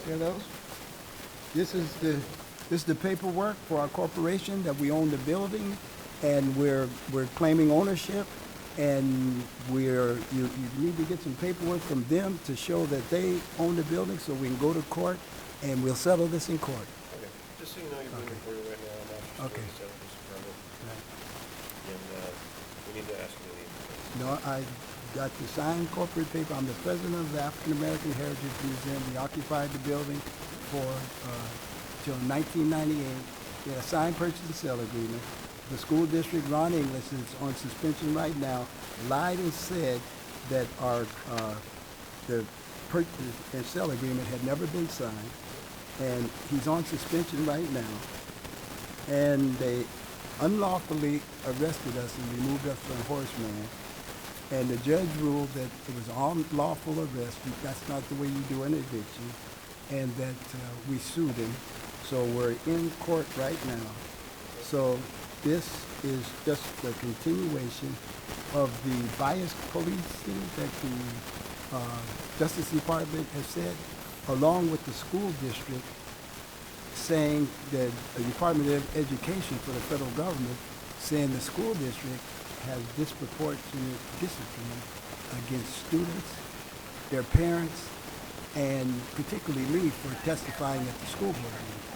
Hear those? This is the paperwork for our corporation that we own the building, and we're claiming ownership, and you need to get some paperwork from them to show that they own the building so we can go to court and we'll settle this in court. Okay, just so you know, you're being recorded right now. I'm not Okay. sure what the permit. And we need to ask you to leave. No, I got the signed corporate paper. I'm the president of the African American Heritage Museum. We occupied the building for till 1998. We had a signed purchase and sale agreement. The school district, Ron English, is on suspension right now, lied and said that the purchase and sale agreement had never been signed, and he's on suspension right now. And they unlawfully arrested us and removed us from Horseman. And the judge ruled that it was unlawful arrest. That's not the way you do an eviction, and that we sued him. So we're in court right now. So this is just the continuation of the biased policing that the Justice Department has said, along with the school district saying that the Department of Education for the federal government saying the school district has disproportionate discipline against students, their parents, and particularly me for testifying at the school board meeting.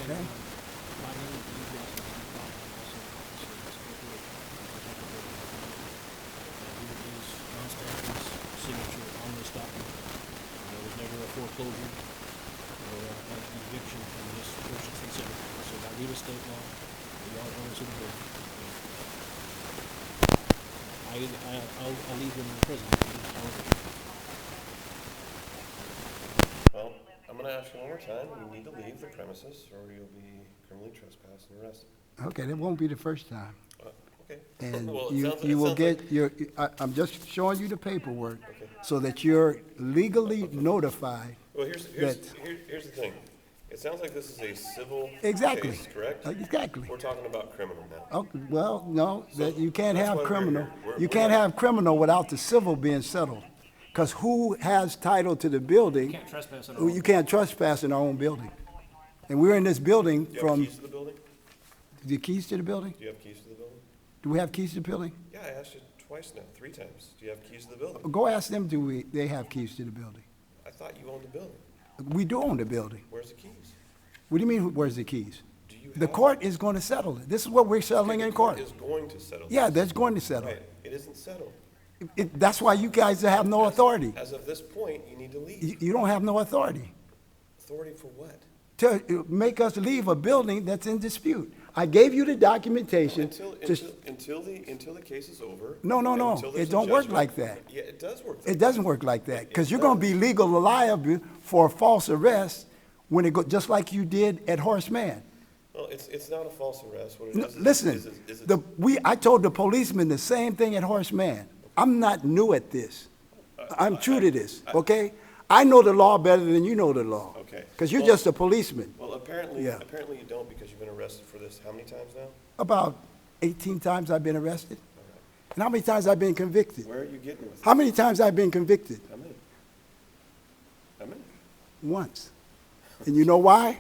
Okay? My name is Lee Johnson. I'm also an officer of this corporation. Here is John Stanton's signature on this document. There was never a foreclosure or an eviction in this purchase and sale. So by real estate law, we are owners of the building. I'll leave them in prison. Well, I'm going to ask you one more time. You need to leave the premises or you'll be criminally trespassed and arrested. Okay, that won't be the first time. Okay. And Well, it you sounds- it will sounds get like- your, I'm just showing you the paperwork Okay. so that you're legally notified. Well, here's the thing. It sounds like this is a civil Exactly. case, correct? Exactly. We're talking about criminal now. Oh, well, no, that you can't that's have why we're criminal. here. We're You can't not- have criminal without the civil being settled. Because who has title to the building? Can't trespass on our You can't trespass in our own building. And we're in this building Do you have from, keys to the building? the keys to the building? Do you have keys to the building? Do we have keys to the building? Yeah, I asked you twice now, 3 times. Do you have keys to the building? Go ask them, they have keys to the building? I thought you owned the building. We do own the building. Where's the keys? What do you mean, where's the keys? Do you The have court them? is going to settle it. This is what we're settling The in court. is going to settle Yeah, this. that's going to settle Right, it. it isn't settled. That's why you guys have no authority. As of this point, you need to leave. You don't have no authority Authority for what? to make us leave a building that's in dispute. I gave you the documentation. Until the case is over. No, and no. until there's It a don't work judgment. like that. Yeah, it does work. It doesn't work like that, because you're going to be legal liable for a false arrest when it go, just like you did at Horseman. Well, it's not a false arrest. What it is Listen, is I told the policeman the same thing at Horseman. I'm not new at this. I'm true to this, okay? I know the law better than you know the law. Okay. Because you're Well- just a policeman. Well, apparently Yeah. you don't because you've been arrested for this how many times now? About 18 times I've been arrested. And how many times I've been convicted? Where are you getting with How many times I've been convicted? How many? How many? Once. And you know why?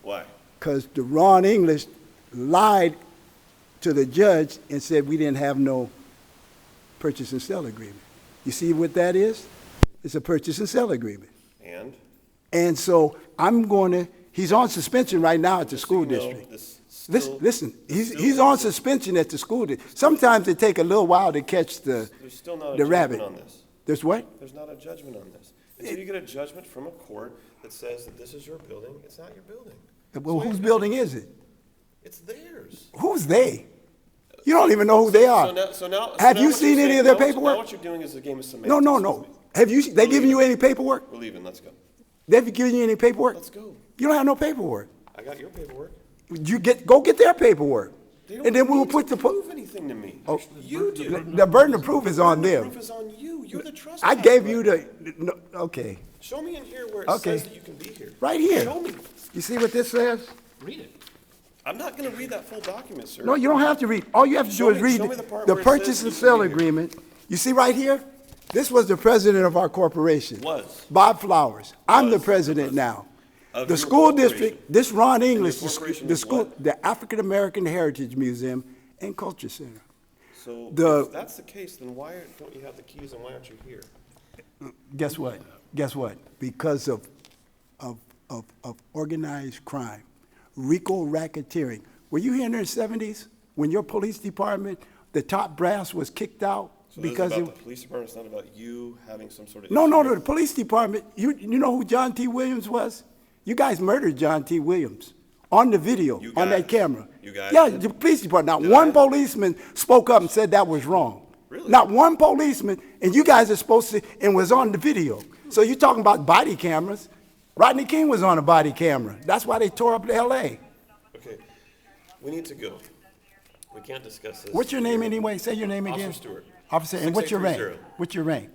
Why? Because the Ron English lied to the judge and said we didn't have no purchase and sale agreement. You see what that is? It's a purchase and sale agreement. And? And so he's on suspension right now at the Just so school you know, district. this Listen, he's still- on suspension at the school district. Sometimes it take a little while to catch the There's still not a the judgment rabbit. on this. There's what? There's not a judgment on this. Until you get a judgment from a court that says that this is your building, it's not your building. Well, whose building is it? It's theirs. Who's they? You don't even know who they are. So now, Have you what seen you're any saying- of their now what- paperwork? Now what you're doing is a game of semantics. No. Have you? They giving you any paperwork? We're leaving. Let's go. They've given you any paperwork? Let's go. You don't have no paperwork. I got your paperwork. Go get their paperwork, They don't and then we will need put to the. prove anything to me. Oh, You do. The burden of proof is on The them. proof is on you. You're the trustee. I gave you the. Okay, Show me in here where it Okay. says that you can be here. right here. Show me. You see what this says? Read it. I'm not going to read that full document, sir. No, you don't have to read. All you have to do Show is me- read show me the part the where it says purchase that and you can sale be here. agreement. You see right here? This was the president of our corporation. Was. Bob Flowers. I'm the Was. president now. Of The your school corporation. district, this Ron English, your corporation the is school, what? the African American Heritage Museum and Culture Center. So The- if that's the case, then why don't you have the keys and why aren't you here? Guess what? Guess what? Because of organized crime, RICO racketeering. Were you here in the 70s when your police department, the top brass was kicked out? So this is Because about the police department, it's not about you having some sort of. No, issue no, no, with- the police department, you know who John T. Williams was? You guys murdered John T. Williams on the video, You on that guys? camera. You guys Yeah, did? the police department. Not Did one I? policeman spoke up and said that was wrong. Really? Not one policeman, and you guys are supposed to, and was on the video. So you're talking about body cameras. Rodney King was on a body camera. That's why they tore up L.A. Okay, we need to go. We can't discuss this. What's your name here. anyway? Say your name again. Officer Stewart. Officer, and what's your rank? 6830. What's your rank?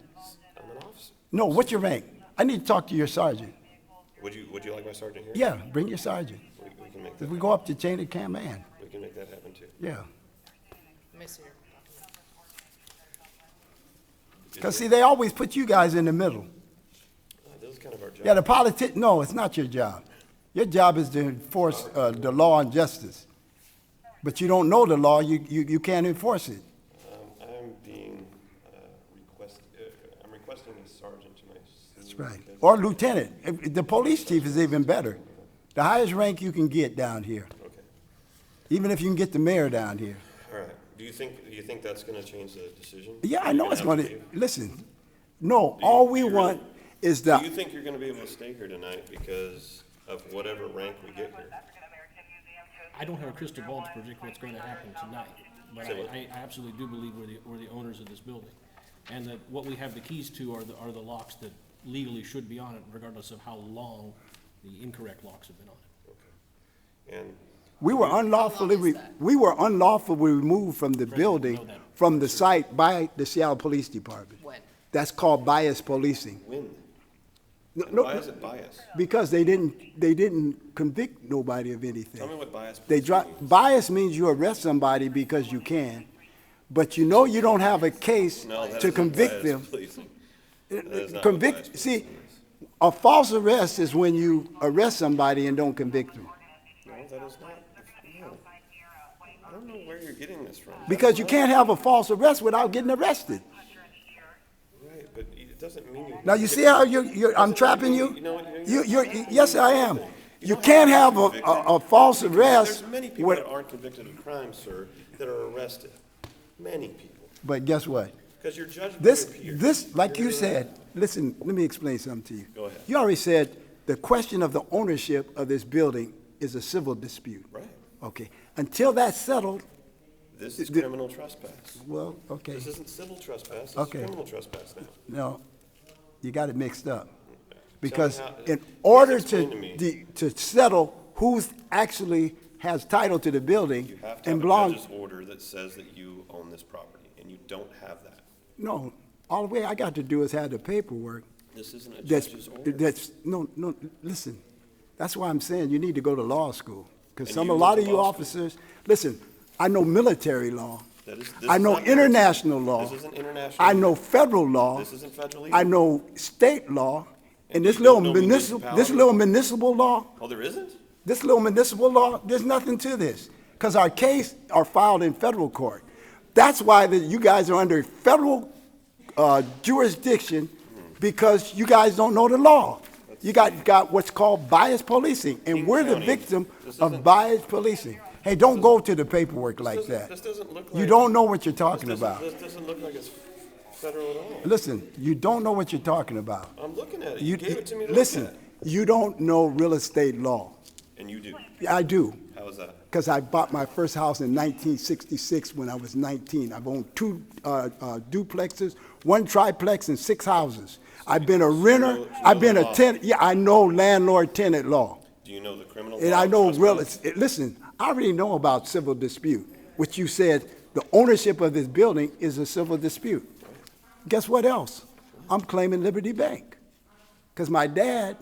I'm an officer. No, what's your rank? I need to talk to your sergeant. Would you like my sergeant here? Yeah, bring your sergeant. We can make If that, we go up to chain of command, we can make that happen too. yeah. Miss here. Because, see, they always put you guys in the middle. This is kind of our job. Yeah, the no, it's not your job. Your job is to enforce the law and justice. But you don't know the law, you can't enforce it. I'm being I'm requesting a sergeant to my. That's right. Or lieutenant. The police chief is even better. The highest rank you can get down here, Okay, even if you can get the mayor down here. all right. Do you think that's gonna change the decision? Yeah, I You're know it's have going to, leave? listen, no, Do you- all we do you want really- is Do you the, think you're gonna be able to stay here tonight because of whatever rank we get here? I don't have a crystal ball to predict what's going to happen tonight, but Say what? I absolutely do believe we're the owners of this building. And that what we have the keys to are the locks that legally should be on it, regardless of how long the incorrect locks have been on it. And we were unlawfully, How long is that? we were unlawfully removed from the building, know that. from the site by the Seattle Police Department. When? That's called bias policing. when? No, And no, why is it bias? because they didn't convict nobody of anything. Tell me what bias. They means. bias means you arrest somebody because you can, but you know you don't have a case No, that to isn't convict bias them. policing. That is not what bias Convict, see, policing is. a false arrest is when you arrest somebody and don't convict them. No, that is not, no. I don't know where you're getting this from. Because you can't have a false arrest without getting arrested. Right, but it doesn't mean you. Now, you see how I'm trapping you? You know what, Yes, I am. You can't have a false arrest. There's many people with- that aren't convicted of crime, sir, that are arrested. Many people. But guess what? Because you're judged by This, your peers. this, like you You're said, listen, let me explain something to you. Go ahead. You already said the question of the ownership of this building is a civil dispute. Right. Okay. Until that's settled, This is the- criminal trespass. well, okay. This isn't civil trespass, this is Okay. criminal trespass now. No, you got it mixed up. Because how- in please order explain to me. to settle who's actually has title to the building You have to and have a belong, judge's order that says that you own this property, and you don't have that. no, all the way I got to do is have the paperwork. This isn't a That's, judge's order. no, listen, that's why I'm saying you need to go to law school. Because And a you lot went of to you law school. officers, listen, I know military law. That is- this I is know not military. international law. This isn't international. I know federal law. This isn't federal I either. know state law. And And this you little don't know municipal, municipality? municipal law, Oh, there isn't? this little municipal law, there's nothing to this. Because our case are filed in federal court. That's why you guys are under federal jurisdiction, because you guys don't know the law. You got what's called bias policing, and King we're the County. victim This of isn't- bias policing. Hey, don't go to the paperwork like This that. doesn't look like. You don't know what you're this talking doesn't- about. This doesn't look like it's federal at all. Listen, you don't know what you're talking about. I'm looking at it. You gave it to me to listen, look at. you don't know real estate law. And you do. I do. How is that? Because I bought my first house in 1966 when I was 19. I've owned two duplexes, one triplex, and 6 houses. I've been a renter. know I've been the a law. tenant. Yeah, I know landlord-tenant law. Do you know the criminal And law I of know trespass? listen, I already know about civil dispute, which you said the ownership of this building is a civil dispute. Guess what else? I'm claiming Liberty Bank. Because my dad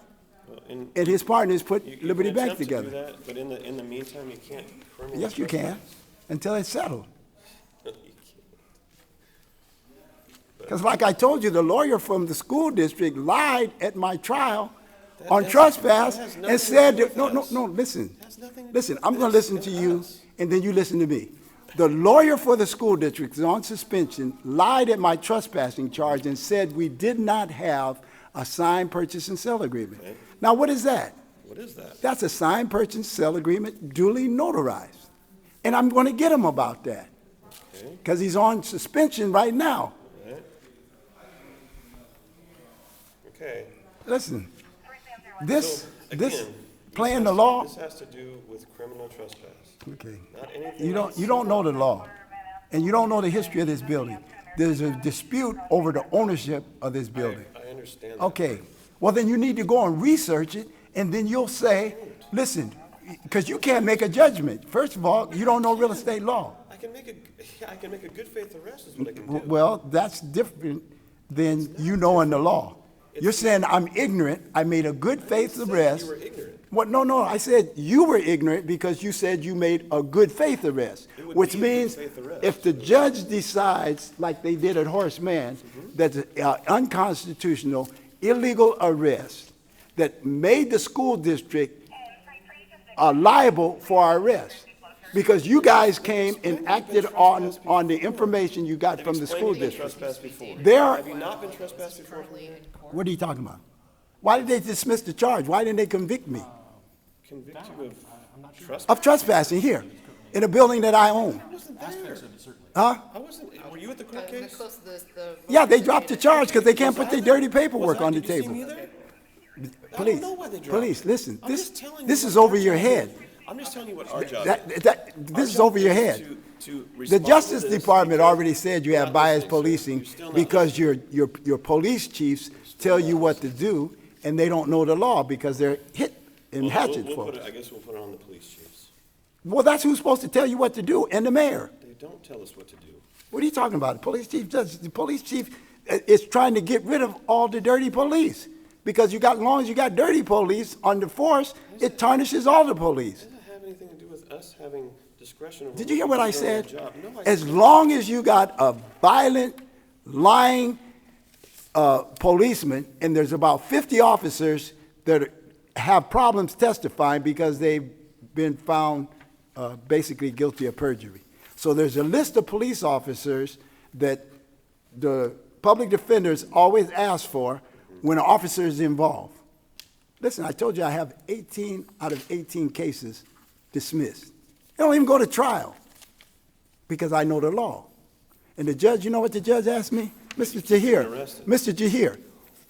Well, and his partners put you Liberty can Bank attempt to do together. that, but in the meantime, you can't criminally Yes, you can, trespass. until it's settled. No, you can't. Because like I told you, the lawyer from the school district lied at my trial on has- trespass that has nothing and to said, do with no, no, us. no, listen. Has nothing to do Listen, with I'm going to this listen to and you, us. and then you listen to me. The lawyer for the school district is on suspension, lied at my trespassing charge, and said we did not have a signed purchase and sale agreement. Okay. Now, what is that? What is that? That's a signed purchase and sale agreement duly notarized. And I'm going to get him about that Okay. because he's on suspension right now. Alright. Okay. Listen, this, So, this, again, playing has the to- law, This has to do with criminal trespass, okay. not anything You else. don't know the law, and you don't know the history of this building. There's a dispute over the ownership of this building. I understand that. Okay, well, then you need to go and research it, and then you'll say, listen, because you can't make a judgment. First of all, you don't know real estate law. I can make a good faith arrest is what I can do. Well, that's different than you knowing the law. You're saying I'm ignorant, I made a good faith said arrest. you were ignorant. What, no, I said you were ignorant because you said you made a good faith arrest, It would which be a good means faith arrest. if the judge decides, like they did at Horace Mann, that's unconstitutional, illegal arrest that made the school district liable for our arrest, because you guys came and acted on the information you got I've from the explained school you've been district. trespassed before. There are- Have you not been trespassed before? Currently in court. What are you talking about? Why did they dismiss the charge? Why didn't they convict me Convict you of trespass? of trespassing here in a building that I own? I wasn't there. Huh? I wasn't, were you at the court The case? close, the. Yeah, they dropped the charge because they can't put their dirty paperwork Was I- on the did you see table. me there? I Police, don't know why they dropped police, it. listen, I'm this, just telling you this what is over our your job head. is. I'm just telling you what our job is. This is over your head. To The respond to Justice this Department because already said you you're have not biased listening, sir. policing You're still not because listening. your police chiefs tell you what to do, and they don't know the law because they're hit and Well, hatchet we'll folks. put it- I guess we'll put it on the police chiefs. Well, that's who's supposed to tell you what to do, and the mayor. They don't tell us what to do. What are you talking about? The police chief is trying to get rid of all the dirty police. Because as long as you got dirty police on the force, it tarnishes all the police. Does that have anything to do with us having discretion over? Did you hear what I doing our said? job? No, I As didn't. long as you got a violent, lying policeman, and there's about 50 officers that have problems testifying because they've been found basically guilty of perjury. So there's a list of police officers that the public defenders always ask for when an officer is involved. Listen, I told you I have 18 out of 18 cases dismissed. They don't even go to trial because I know the law. And the judge, you know what the judge asked me? Mr. Tahir, arrested. Mr. Tahir,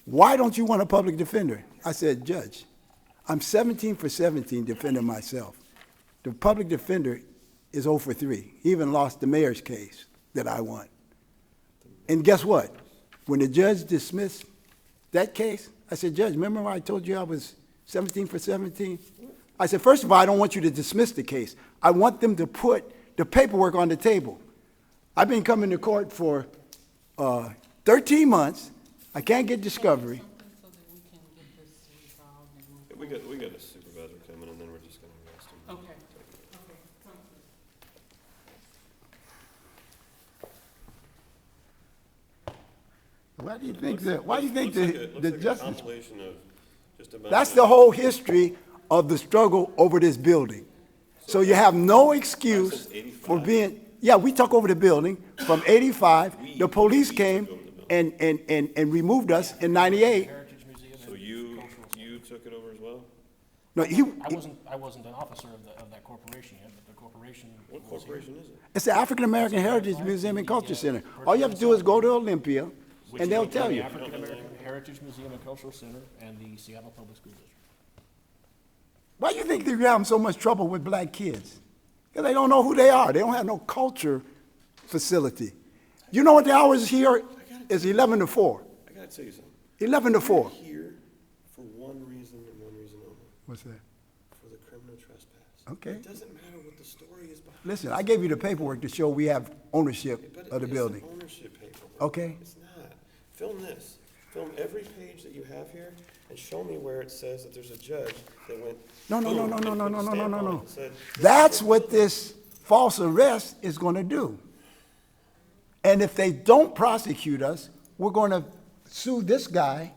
why don't you want a public defender? I said, Judge, I'm 17 for 17 defending myself. The public defender is 0 for 3. He even lost the mayor's case that I won. And guess what? When the judge dismissed that case, I said, Judge, remember when I told you I was 17 for 17? I said, first of all, I don't want you to dismiss the case. I want them to put the paperwork on the table. I've been coming to court for 13 months. I can't get discovery. We got a supervisor coming and then we're just gonna arrest him. Okay. Why do you think that? Why do you think Looks the like a justice? compilation of just about. That's the whole history of the struggle over this building. So you have no excuse Since 85. for being, yeah, we took over the building from 85. The police came and removed us in 98. Heritage Museum So and you Cultural. took it over as well? No, I wasn't an officer of that corporation yet, but the corporation. What was here, corporation is it? it's the African American Heritage Museum and Culture Center. All you have to do is go to Olympia which and is they'll owned by tell the you. African American Heritage Museum and Cultural Center and the Seattle Public School District. Why do you think they're having so much trouble with black kids? Because they don't know who they are. They don't have no culture facility. You know what the hours here is 11 to 4. I gotta tell you something. 11 to 4. We're here for one reason and one reason only, What's that? for the criminal trespass. Okay. It doesn't matter what the story is behind. Listen, I gave you the paperwork to show we have ownership But of the it's building. an ownership paperwork. Okay. It's not. Film this. Film every page that you have here and show me where it says that there's a judge that went. No, no, no, boom, no, and no, put no, the no, no, stamp no, on it no. and said, That's what this false arrest is going to do. And if they don't prosecute us, we're going to sue this guy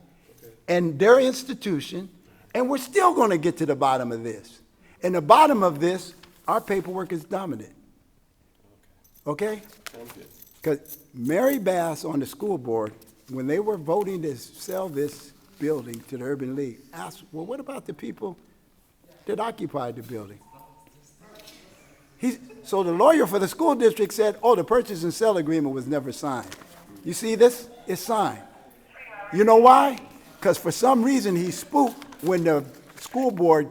and their institution, and we're still going to get to the bottom of this. And the bottom of this, our paperwork is dominant. Okay? Sounds good. Because Mary Bass on the school board, when they were voting to sell this building to the Urban League, asked, well, what about the people that occupied the building? So the lawyer for the school district said, oh, the purchase and sale agreement was never signed. You see this? It's signed. You know why? Because for some reason he spooked when the school board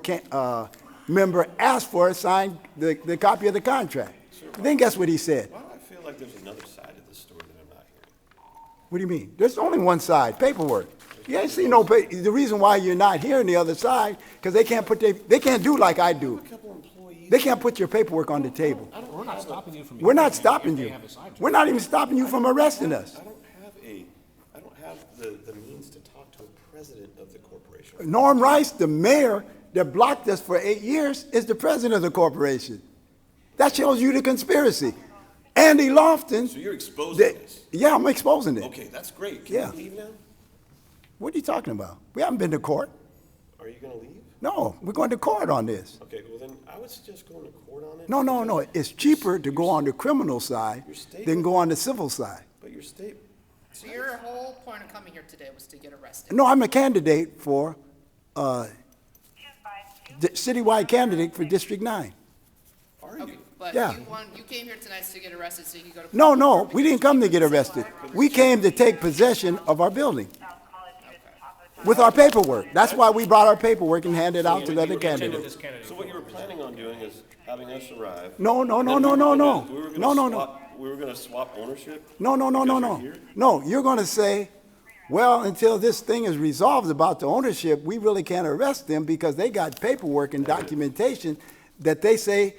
member asked for a signed the copy of the contract. Then guess what he said? Why do I feel like there's another side of this story that I'm not hearing? What do you mean? There's only one side, paperwork. You ain't seen no the reason why you're not hearing the other side, because they can't do like I do. A couple employees. They can't put your paperwork on the table. We're not stopping you from. We're not stopping you. We're not even stopping you from arresting us. I don't have the means to talk to a president of the corporation. Norm Rice, the mayor that blocked us for 8 years, is the president of the corporation. That shows you the conspiracy. Andy Lofton. So you're exposing this? Yeah, I'm exposing it. Okay, that's great. Yeah. Can we leave now? What are you talking about? We haven't been to court. Are you gonna leave? No, we're going to court on this. Okay, well then, I would suggest going to court on it. No. It's cheaper to go on the criminal side Your statement- than go on the civil side. But your state, So your whole point of coming here today was to get arrested? No, I'm a candidate for, citywide candidate for District 9. are Okay, you? but Yeah. you came here tonight to get arrested so you could go to. No, we didn't come to get arrested. We came to take possession of our building with our paperwork. That's why we brought our paperwork and handed it out to the other candidates. So what you were planning on doing is having us arrive. No. We were gonna swap ownership? No. Because you're here? No, you're going to say, well, until this thing is resolved about the ownership, we really can't arrest them because they got paperwork and documentation that they say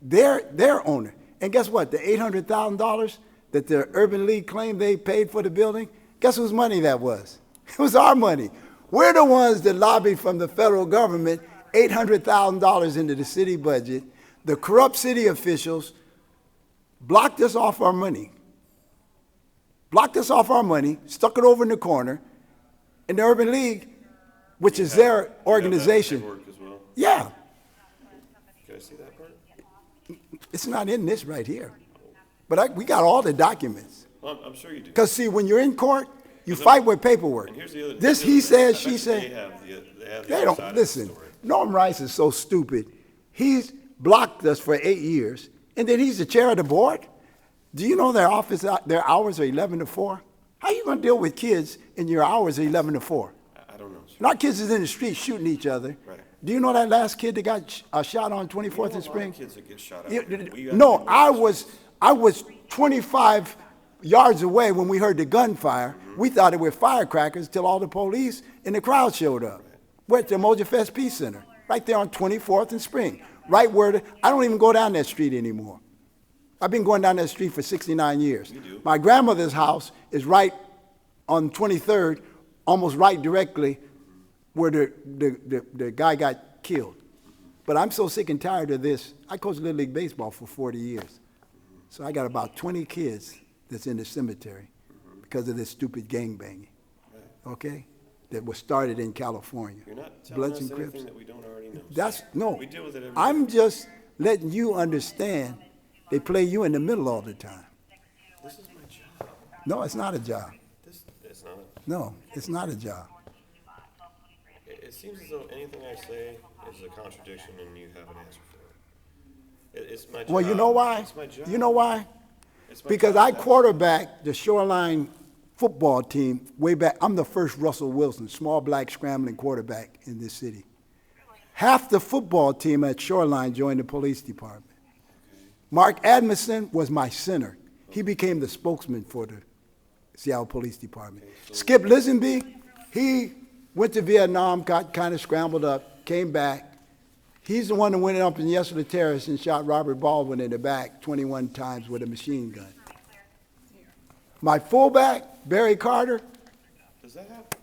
they're their owner. And guess what? The $800,000 that the Urban League claimed they paid for the building, guess whose money that was? It was our money. We're the ones that lobbied from the federal government $800,000 into the city budget. The corrupt city officials blocked us off our money. Stuck it over in the corner, and the Urban League, which is their organization. You have that paperwork as well? Yeah, Can I see that part? it's not in this right here. But we got all the documents. Well, I'm sure you do. Because see, when you're in court, you fight with paperwork. And here's the other. This here's the he other said, thing. she I bet you said. They have the They other don't, side of the listen, story. Norm Rice is so stupid. He's blocked us for 8 years, and then he's the chair of the board. Do you know their hours are 11 to 4? How are you going to deal with kids and your hours are 11 to 4? I don't know. Sir. And our kids is in the street shooting each other. Right. Do you know that last kid that got shot on 24th You know a and lot Spring? of kids that get shot Yeah, out here. We got no, people- I was 25 yards away when we heard the gunfire. We thought it were firecrackers till all the police and the crowd showed up. We're at the Moja Fest Peace Center, right there on 24th and Spring, right where I don't even go down that street anymore. I've been going down that street for 69 years. You do. My grandmother's house is right on 23rd, almost right directly where the guy got killed. But I'm so sick and tired of this. I coached Little League Baseball for 40 years. So I got about 20 kids that's in the cemetery because of this stupid gangbanging, okay, that was started in California. You're not telling Bloods us and anything Crips. that we don't already know. That's, no, We deal with it every I'm day. just letting you understand they play you in the middle all the time. This is my job. No, it's not a job. It's not. No, it's not a job. It seems as though anything I say is a contradiction and you have an answer for it. It's my job. Well, you know why? It's my job. You know why? It's my Because job. I quarterbacked the Shoreline football team way back. I'm the first Russell Wilson, small black scrambling quarterback in this city. Half the football team at Shoreline joined the police department. Mark Admison was my center. He became the spokesman for the Seattle Police Department. Skip Lisenby, he went to Vietnam, got kind of scrambled up, came back. He's the one that went up in Yesterday Terrace and shot Robert Baldwin in the back 21 times with a machine gun. My fullback, Barry Carter, Does that happen?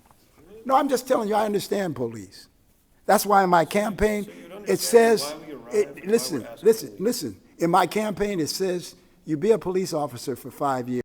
Really? no, I'm just telling you, I understand police. That's why in my campaign, So you'd it understand says, why we arrived and why listen, we're asking police. listen. In my campaign, it says, you be a police officer for 5 years.